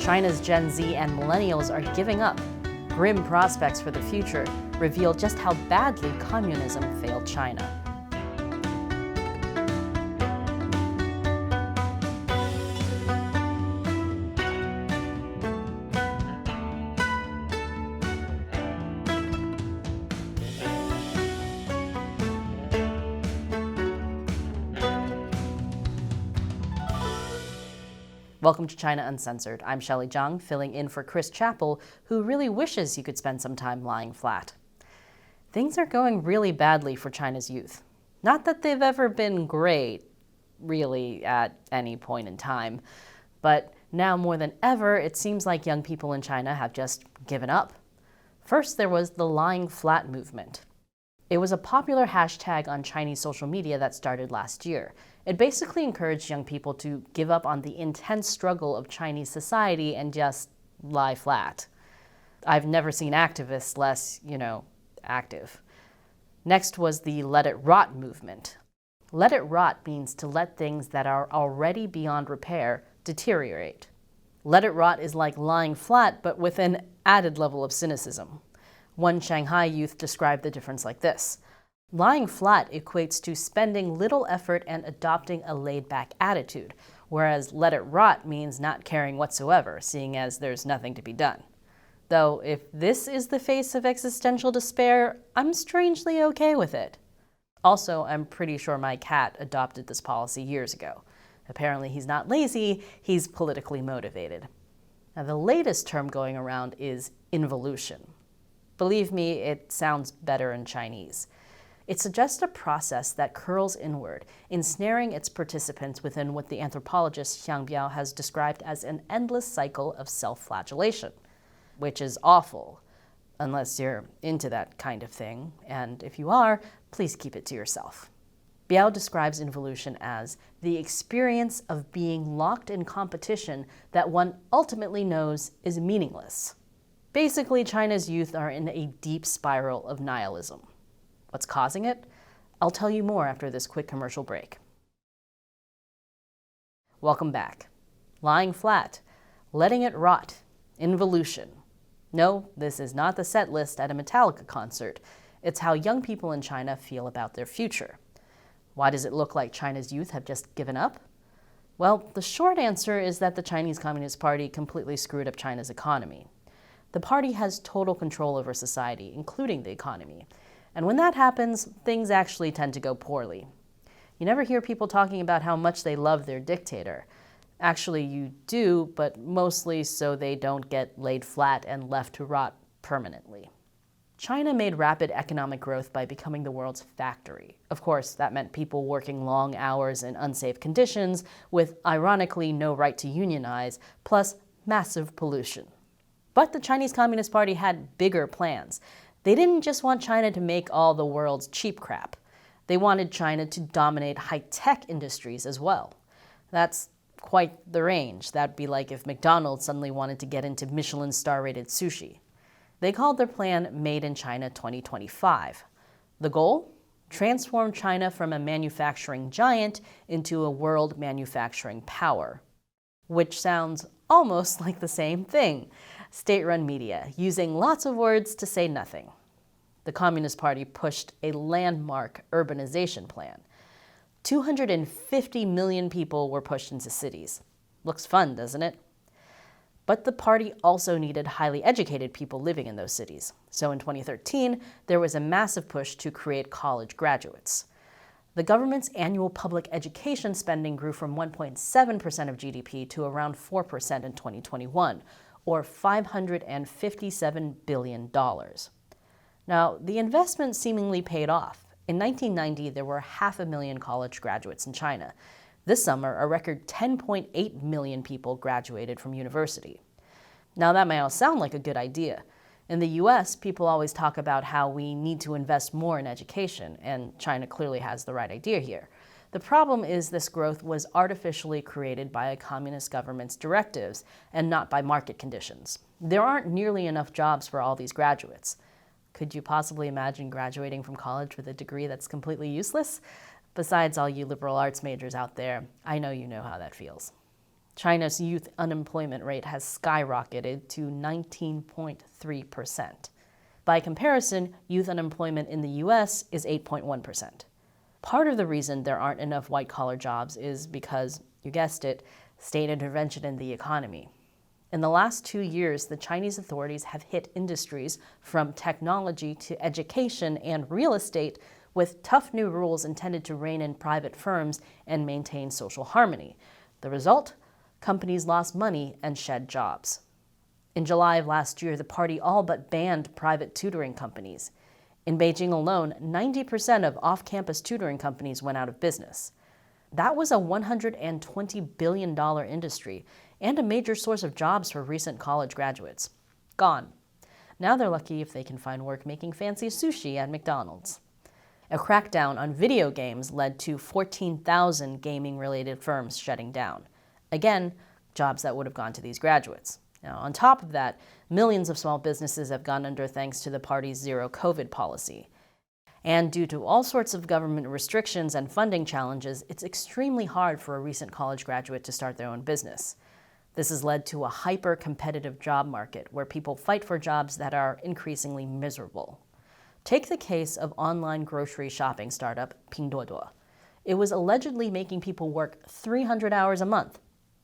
China's Gen Z and millennials are giving up. Grim prospects for the future reveal just how badly communism failed China. Welcome to China Uncensored. I'm Shelley Zhang, filling in for Chris Chappell, who really wishes he could spend some time lying flat. Things are going really badly for China's youth. Not that they've ever been great, really, at any point in time, but now more than ever, it seems like young people in China have just given up. First, there was the lying flat movement. It was a popular hashtag on Chinese social media that started last year. It basically encouraged young people to give up on the intense struggle of Chinese society and just lie flat. I've never seen activists less, active. Next was the Let It Rot movement. Let it rot means to let things that are already beyond repair deteriorate. Let it rot is like lying flat, but with an added level of cynicism. One Shanghai youth described the difference like this. Lying flat equates to spending little effort and adopting a laid-back attitude, whereas let it rot means not caring whatsoever, seeing as there's nothing to be done. Though, if this is the face of existential despair, I'm strangely okay with it. Also, I'm pretty sure my cat adopted this policy years ago. Apparently he's not lazy, he's politically motivated. Now, the latest term going around is involution. Believe me, it sounds better in Chinese. It suggests a process that curls inward, ensnaring its participants within what the anthropologist Xiang Biao has described as an endless cycle of self-flagellation, which is awful, unless you're into that kind of thing, and if you are, please keep it to yourself. Biao describes involution as the experience of being locked in competition that one ultimately knows is meaningless. Basically, China's youth are in a deep spiral of nihilism. What's causing it? I'll tell you more after this quick commercial break. Welcome back. Lying flat, letting it rot, involution. No, this is not the set list at a Metallica concert. It's how young people in China feel about their future. Why does it look like China's youth have just given up? Well, the short answer is that the Chinese Communist Party completely screwed up China's economy. The party has total control over society, including the economy. And when that happens, things actually tend to go poorly. You never hear people talking about how much they love their dictator. Actually, you do, but mostly so they don't get laid flat and left to rot permanently. China made rapid economic growth by becoming the world's factory. Of course, that meant people working long hours in unsafe conditions, with ironically no right to unionize, plus massive pollution. But the Chinese Communist Party had bigger plans. They didn't just want China to make all the world's cheap crap. They wanted China to dominate high-tech industries as well. That's quite the range. That'd be like if McDonald's suddenly wanted to get into Michelin star-rated sushi. They called their plan Made in China 2025. The goal? Transform China from a manufacturing giant into a world manufacturing power. Which sounds almost like the same thing. State-run media, using lots of words to say nothing. The Communist Party pushed a landmark urbanization plan. 250 million people were pushed into cities. Looks fun, doesn't it? But the party also needed highly educated people living in those cities. So in 2013, there was a massive push to create college graduates. The government's annual public education spending grew from 1.7% of GDP to around 4% in 2021, or $557 billion. Now, the investment seemingly paid off. In 1990, there were 500,000 college graduates in China. This summer, a record 10.8 million people graduated from university. Now, that may all sound like a good idea. In the US, people always talk about how we need to invest more in education, and China clearly has the right idea here. The problem is this growth was artificially created by a communist government's directives and not by market conditions. There aren't nearly enough jobs for all these graduates. Could you possibly imagine graduating from college with a degree that's completely useless? Besides all you liberal arts majors out there, I know you know how that feels. China's youth unemployment rate has skyrocketed to 19.3%. By comparison, youth unemployment in the US is 8.1%. Part of the reason there aren't enough white-collar jobs is because, you guessed it, state intervention in the economy. In the last 2 years, the Chinese authorities have hit industries from technology to education and real estate with tough new rules intended to rein in private firms and maintain social harmony. The result? Companies lost money and shed jobs. In July of last year, the party all but banned private tutoring companies. In Beijing alone, 90% of off-campus tutoring companies went out of business. That was a $120 billion industry and a major source of jobs for recent college graduates. Gone. Now they're lucky if they can find work making fancy sushi at McDonald's. A crackdown on video games led to 14,000 gaming-related firms shutting down. Again, jobs that would have gone to these graduates. Now, on top of that, millions of small businesses have gone under thanks to the party's zero-COVID policy. And due to all sorts of government restrictions and funding challenges, it's extremely hard for a recent college graduate to start their own business. This has led to a hyper-competitive job market where people fight for jobs that are increasingly miserable. Take the case of online grocery shopping startup Pinduoduo. It was allegedly making people work 300 hours a month.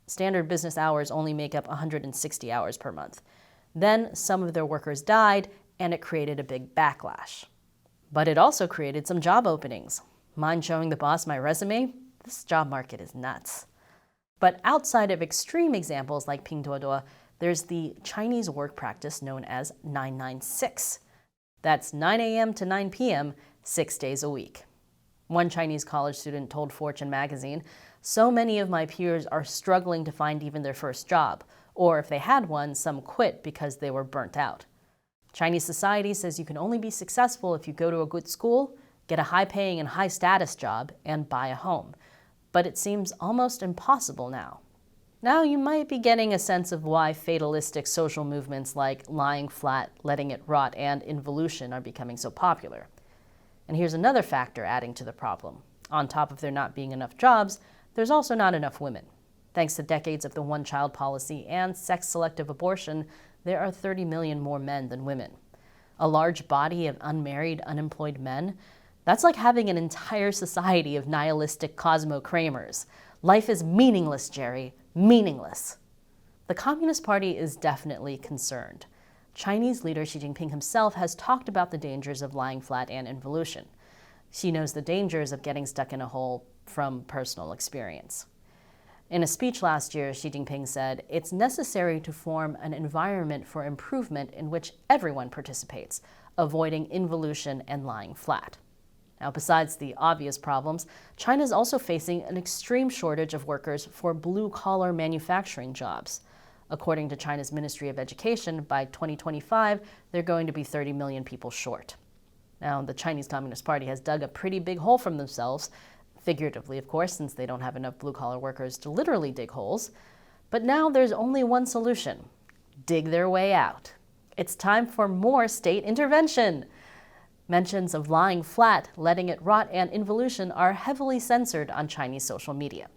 Standard business hours only make up 160 hours per month. Then some of their workers died, and it created a big backlash. But it also created some job openings. Mind showing the boss my resume? This job market is nuts. But outside of extreme examples like Pinduoduo, there's the Chinese work practice known as 996. That's 9 a.m. to 9 p.m., 6 days a week. One Chinese college student told Fortune magazine, "So many of my peers are struggling to find even their first job, or if they had one, some quit because they were burnt out." Chinese society says you can only be successful if you go to a good school, get a high-paying and high-status job, and buy a home. But it seems almost impossible now. Now you might be getting a sense of why fatalistic social movements like lying flat, letting it rot, and involution are becoming so popular. And here's another factor adding to the problem. On top of there not being enough jobs, there's also not enough women. Thanks to decades of the one-child policy and sex-selective abortion, there are 30 million more men than women. A large body of unmarried, unemployed men? That's like having an entire society of nihilistic Cosmo Kramers. Life is meaningless, Jerry. Meaningless. The Communist Party is definitely concerned. Chinese leader Xi Jinping himself has talked about the dangers of lying flat and involution. Xi knows the dangers of getting stuck in a hole from personal experience. In a speech last year, Xi Jinping said, "It's necessary to form an environment for improvement in which everyone participates, avoiding involution and lying flat." Now, besides the obvious problems, China is also facing an extreme shortage of workers for blue-collar manufacturing jobs. According to China's Ministry of Education, by 2025, they're going to be 30 million people short. Now, the Chinese Communist Party has dug a pretty big hole for themselves, figuratively, of course, since they don't have enough blue-collar workers to literally dig holes. But now there's only one solution: dig their way out. It's time for more state intervention. Mentions of lying flat, letting it rot, and involution are heavily censored on Chinese social media.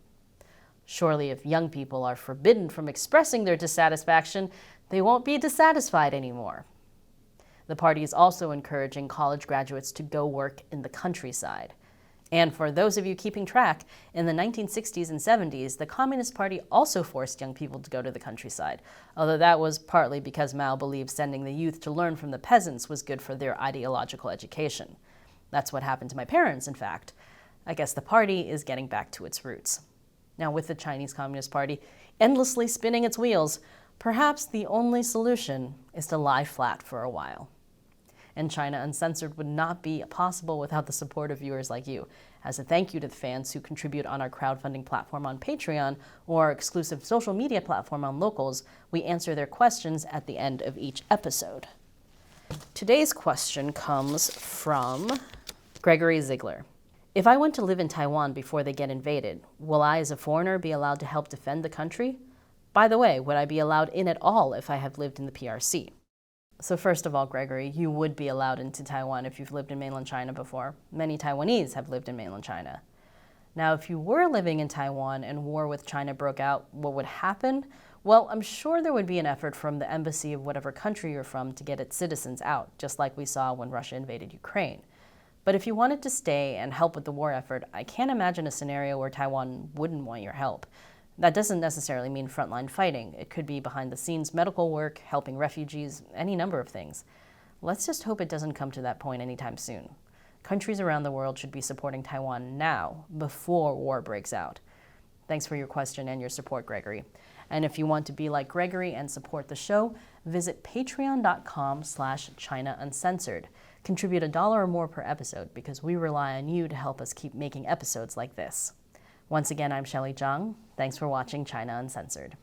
Surely if young people are forbidden from expressing their dissatisfaction, they won't be dissatisfied anymore. The party is also encouraging college graduates to go work in the countryside. And for those of you keeping track, in the 1960s and 70s, the Communist Party also forced young people to go to the countryside, although that was partly because Mao believed sending the youth to learn from the peasants was good for their ideological education. That's what happened to my parents, in fact. I guess the party is getting back to its roots. Now, with the Chinese Communist Party endlessly spinning its wheels, perhaps the only solution is to lie flat for a while. And China Uncensored would not be possible without the support of viewers like you. As a thank you to the fans who contribute on our crowdfunding platform on Patreon or our exclusive social media platform on Locals, we answer their questions at the end of each episode. Today's question comes from Gregory Ziegler. If I went to live in Taiwan before they get invaded, will I as a foreigner be allowed to help defend the country? By the way, would I be allowed in at all if I have lived in the PRC? So first of all, Gregory, you would be allowed into Taiwan if you've lived in mainland China before. Many Taiwanese have lived in mainland China. Now, if you were living in Taiwan and war with China broke out, what would happen? Well, I'm sure there would be an effort from the embassy of whatever country you're from to get its citizens out, just like we saw when Russia invaded Ukraine. But if you wanted to stay and help with the war effort, I can't imagine a scenario where Taiwan wouldn't want your help. That doesn't necessarily mean frontline fighting. It could be behind the scenes medical work, helping refugees, any number of things. Let's just hope it doesn't come to that point anytime soon. Countries around the world should be supporting Taiwan now, before war breaks out. Thanks for your question and your support, Gregory. And if you want to be like Gregory and support the show, visit patreon.com/China Uncensored. Contribute $1 or more per episode because we rely on you to help us keep making episodes like this. Once again, I'm Shelley Zhang. Thanks for watching China Uncensored.